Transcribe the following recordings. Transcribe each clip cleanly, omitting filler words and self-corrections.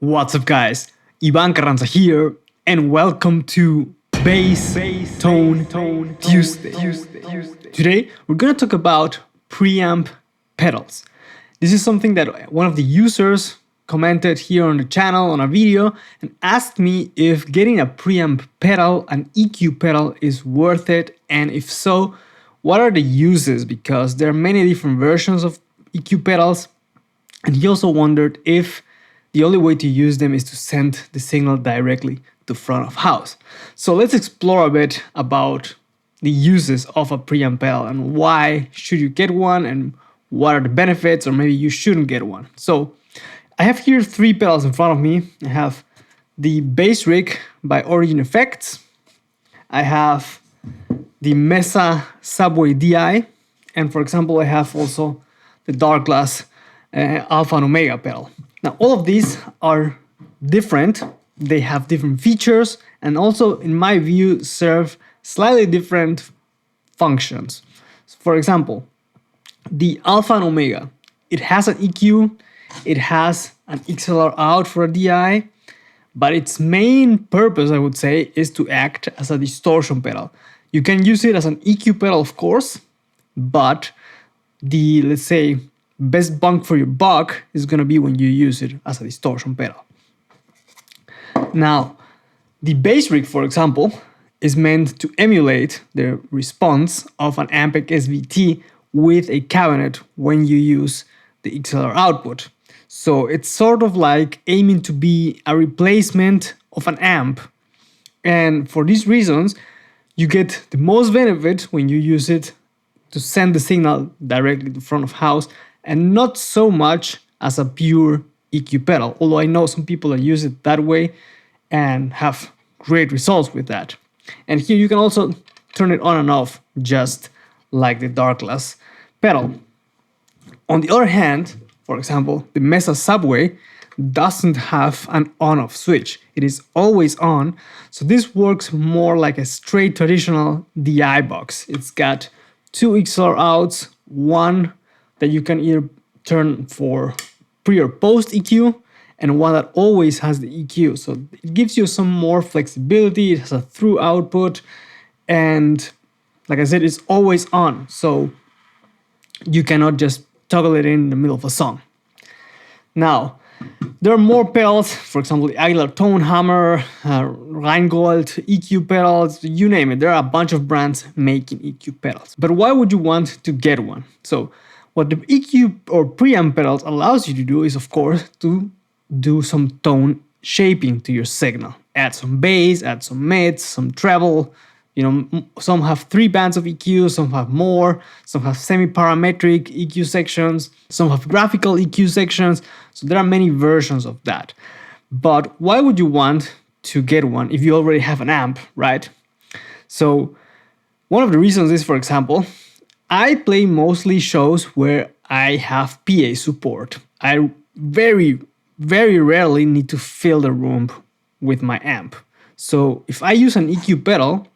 What's up guys, Ivan Carranza here and welcome to Bass Tone Tuesday. Today we're gonna talk about preamp pedals. This is something that one of the users commented here on the channel on a video and asked me if getting a preamp pedal, an EQ pedal, is worth it, and if so, what are the uses, because there are many different versions of EQ pedals. And he also wondered if the only way to use them is to send the signal directly to front of house. So let's explore a bit about the uses of a preamp pedal and why should you get one and what are the benefits, or maybe you shouldn't get one. So I have here three pedals in front of me. I have the Bass Rig by Origin Effects. I have the Mesa Subway DI. And for example, I have also the Dark Glass Alpha and Omega pedal. Now, all of these are different. They have different features and also, in my view, serve slightly different functions. So for example, the Alpha and Omega, it has an EQ, it has an XLR out for a DI, but its main purpose, I would say, is to act as a distortion pedal. You can use it as an EQ pedal, of course, but the, let's say, best bang for your buck is going to be when you use it as a distortion pedal. Now, the Bass Rig, for example, is meant to emulate the response of an Ampeg SVT with a cabinet when you use the XLR output. So it's sort of like aiming to be a replacement of an amp. And for these reasons, you get the most benefit when you use it to send the signal directly to front of house, and not so much as a pure EQ pedal, although I know some people that use it that way and have great results with that. And here you can also turn it on and off, just like the Dark Glass pedal. On the other hand, for example, the Mesa Subway doesn't have an on-off switch. It is always on, so this works more like a straight traditional DI box. It's got two XLR outs, one that you can either turn for pre or post EQ, and one that always has the EQ. So it gives you some more flexibility. It has a through output, and like I said, it's always on. So you cannot just toggle it in the middle of a song. Now, there are more pedals, for example, the Aguilar Tone Hammer, Rheingold EQ pedals, you name it. There are a bunch of brands making EQ pedals. But why would you want to get one? So what the EQ or preamp pedals allows you to do is, of course, to do some tone shaping to your signal. Add some bass, add some mids, some treble. You know, some have 3 bands of EQ, some have more, some have semi-parametric EQ sections, some have graphical EQ sections. So there are many versions of that. But why would you want to get one if you already have an amp, right? So one of the reasons is, for example, I play mostly shows where I have PA support. I very, very rarely need to fill the room with my amp. So if I use an EQ pedal,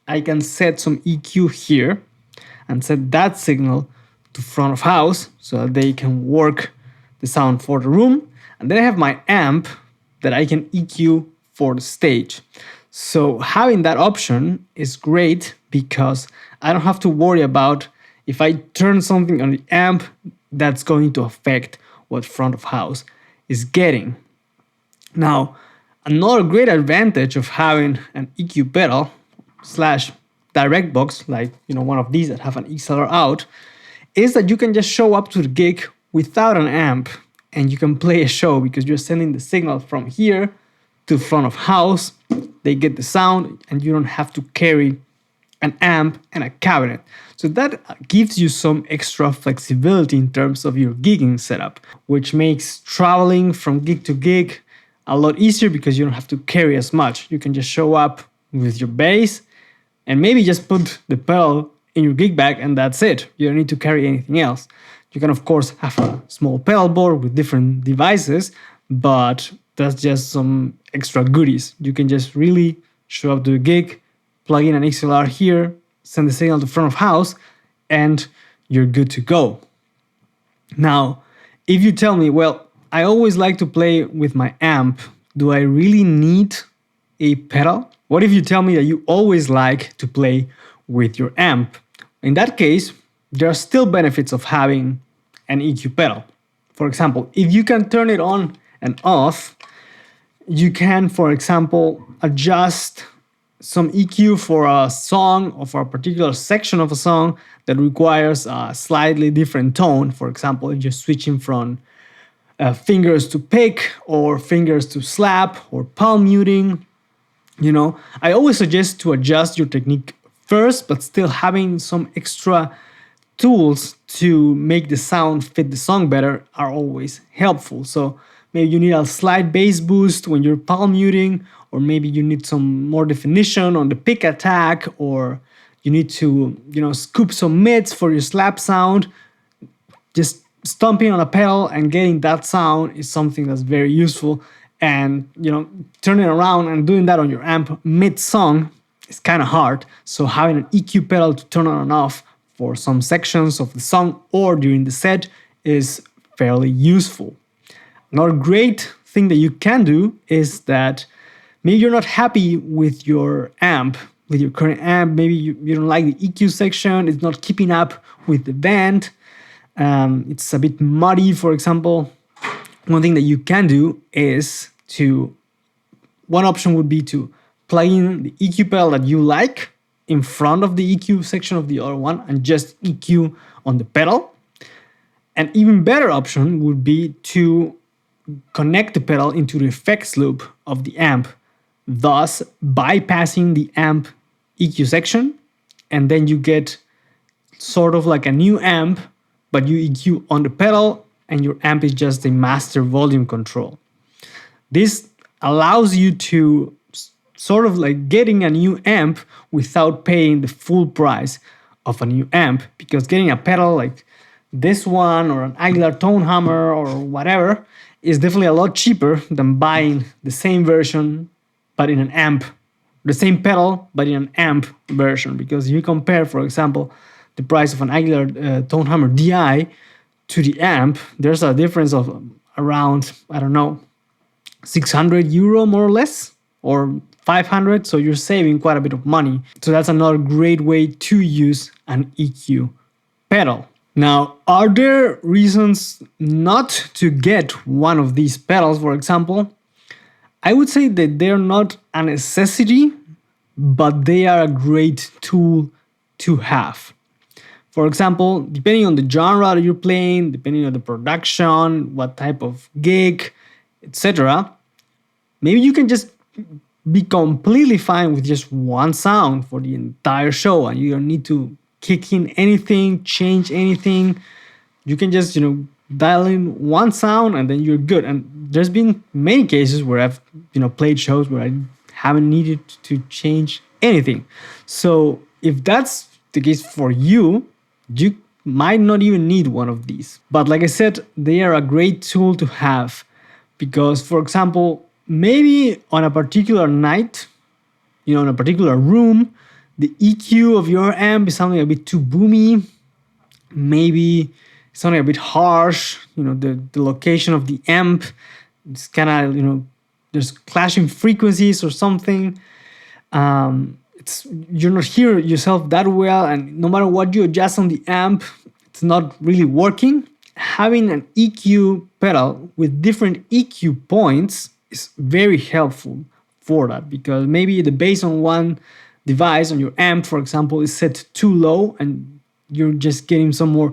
I can set some EQ here and set that signal to front of house so that they can work the sound for the room. And then I have my amp that I can EQ for the stage. So having that option is great because I don't have to worry about if I turn something on the amp that's going to affect what front of house is getting. Now, another great advantage of having an EQ pedal / direct box, like one of these that have an XLR out, is that you can just show up to the gig without an amp and you can play a show because you're sending the signal from here to front of house. They get the sound and you don't have to carry an amp and a cabinet. So that gives you some extra flexibility in terms of your gigging setup, which makes traveling from gig to gig a lot easier because you don't have to carry as much. You can just show up with your bass and maybe just put the pedal in your gig bag and that's it. You don't need to carry anything else. You can, of course, have a small pedal board with different devices, but that's just some extra goodies. You can just really show up to the gig, plug in an XLR here, send the signal to front of house, and you're good to go. Now, if you tell me, well, I always like to play with my amp. Do I really need a pedal? What if you tell me that you always like to play with your amp? In that case, there are still benefits of having an EQ pedal. For example, if you can turn it on and off, you can, for example, adjust some EQ for a song or for a particular section of a song that requires a slightly different tone. For example, if you're switching from fingers to pick or fingers to slap or palm muting. I always suggest to adjust your technique first, but still having some extra tools to make the sound fit the song better are always helpful. So maybe you need a slight bass boost when you're palm muting, or maybe you need some more definition on the pick attack, or you need to, scoop some mids for your slap sound. Just stomping on a pedal and getting that sound is something that's very useful. And turning around and doing that on your amp mid-song is kind of hard. So having an EQ pedal to turn on and off for some sections of the song or during the set is fairly useful. Another great thing that you can do is that maybe you're not happy with your amp, with your current amp. Maybe you don't like the EQ section. It's not keeping up with the band. It's a bit muddy, for example. One thing that you can do is one option would be to plug in the EQ pedal that you like in front of the EQ section of the other one and just EQ on the pedal. An even better option would be to connect the pedal into the effects loop of the amp, thus bypassing the amp EQ section, and then you get sort of like a new amp, but you EQ on the pedal and your amp is just a master volume control. This allows you to sort of like getting a new amp without paying the full price of a new amp, because getting a pedal like this one or an Aguilar tone hammer or whatever is definitely a lot cheaper than buying the same version but in an amp, the same pedal but in an amp version. Because if you compare, for example, the price of an Aguilar tone hammer DI to the amp, there's a difference of around, I don't know, 600 euro more or less, or 500, so you're saving quite a bit of money. So that's another great way to use an EQ pedal. Now, are there reasons not to get one of these pedals, for example? I would say that they're not a necessity, but they are a great tool to have. For example, depending on the genre that you're playing, depending on the production, what type of gig, etc., maybe you can just be completely fine with just one sound for the entire show, and you don't need to kick in anything, change anything. You can just, dial in one sound and then you're good. And there's been many cases where I've, played shows where I haven't needed to change anything. So if that's the case for you, you might not even need one of these. But like I said, they are a great tool to have because, for example, maybe on a particular night, in a particular room, the EQ of your amp is something a bit too boomy, maybe something a bit harsh, the location of the amp, it's kind of, there's clashing frequencies or something. You're not hearing yourself that well, and no matter what you adjust on the amp, it's not really working. Having an EQ pedal with different EQ points is very helpful for that, because maybe the bass on one device, on your amp, for example, is set too low and you're just getting some more,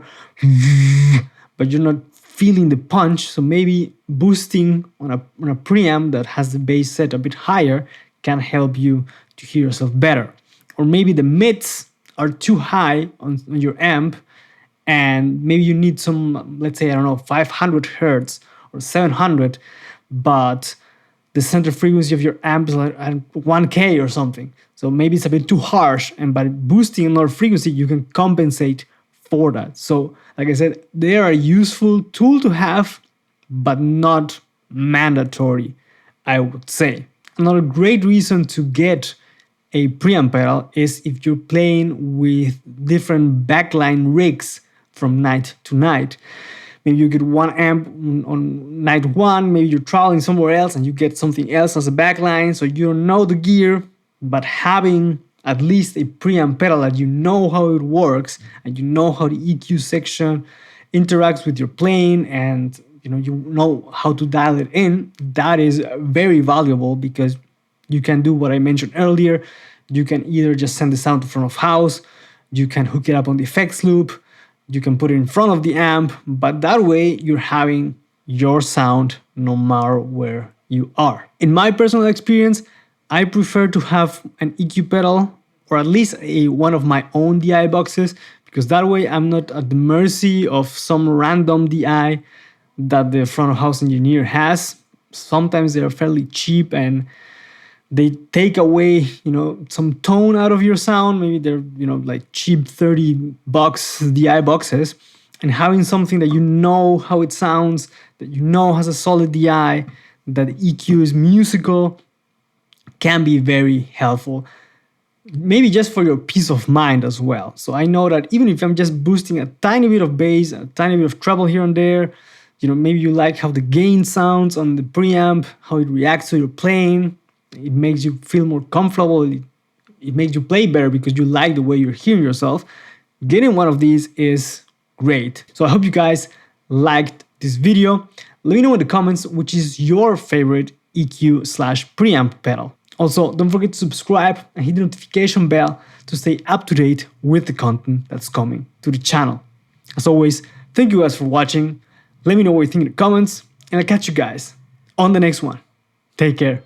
but you're not feeling the punch. So maybe boosting on a preamp that has the bass set a bit higher can help you to hear yourself better. Or maybe the mids are too high on your amp and maybe you need some, let's say, 500 hertz or 700, but the center frequency of your amp is like 1K or something. So maybe it's a bit too harsh, and by boosting another frequency, you can compensate for that. So, like I said, they are a useful tool to have, but not mandatory, I would say. Another great reason to get a preamp pedal is if you're playing with different backline rigs from night to night. Maybe you get one amp on night one, maybe you're traveling somewhere else and you get something else as a backline, so you don't know the gear, but having at least a preamp pedal that you know how it works and you know how the EQ section interacts with your plane, and you know how to dial it in, that is very valuable, because you can do what I mentioned earlier. You can either just send the sound to front of house, you can hook it up on the effects loop, you can put it in front of the amp, but that way you're having your sound no matter where you are. In my personal experience, I prefer to have an EQ pedal, or at least one of my own DI boxes, because that way I'm not at the mercy of some random DI that the front of house engineer has. Sometimes they're fairly cheap and they take away, some tone out of your sound. Maybe they're, like cheap $30 DI boxes, and having something that you know how it sounds, that you know has a solid DI, that the EQ is musical, can be very helpful. Maybe just for your peace of mind as well. So I know that even if I'm just boosting a tiny bit of bass, a tiny bit of treble here and there, maybe you like how the gain sounds on the preamp, how it reacts to your playing. It makes you feel more comfortable. It makes you play better because you like the way you're hearing yourself. Getting one of these is great. So I hope you guys liked this video. Let me know in the comments which is your favorite EQ/preamp pedal. Also, don't forget to subscribe and hit the notification bell to stay up to date with the content that's coming to the channel. As always, thank you guys for watching. Let me know what you think in the comments, and I'll catch you guys on the next one. Take care.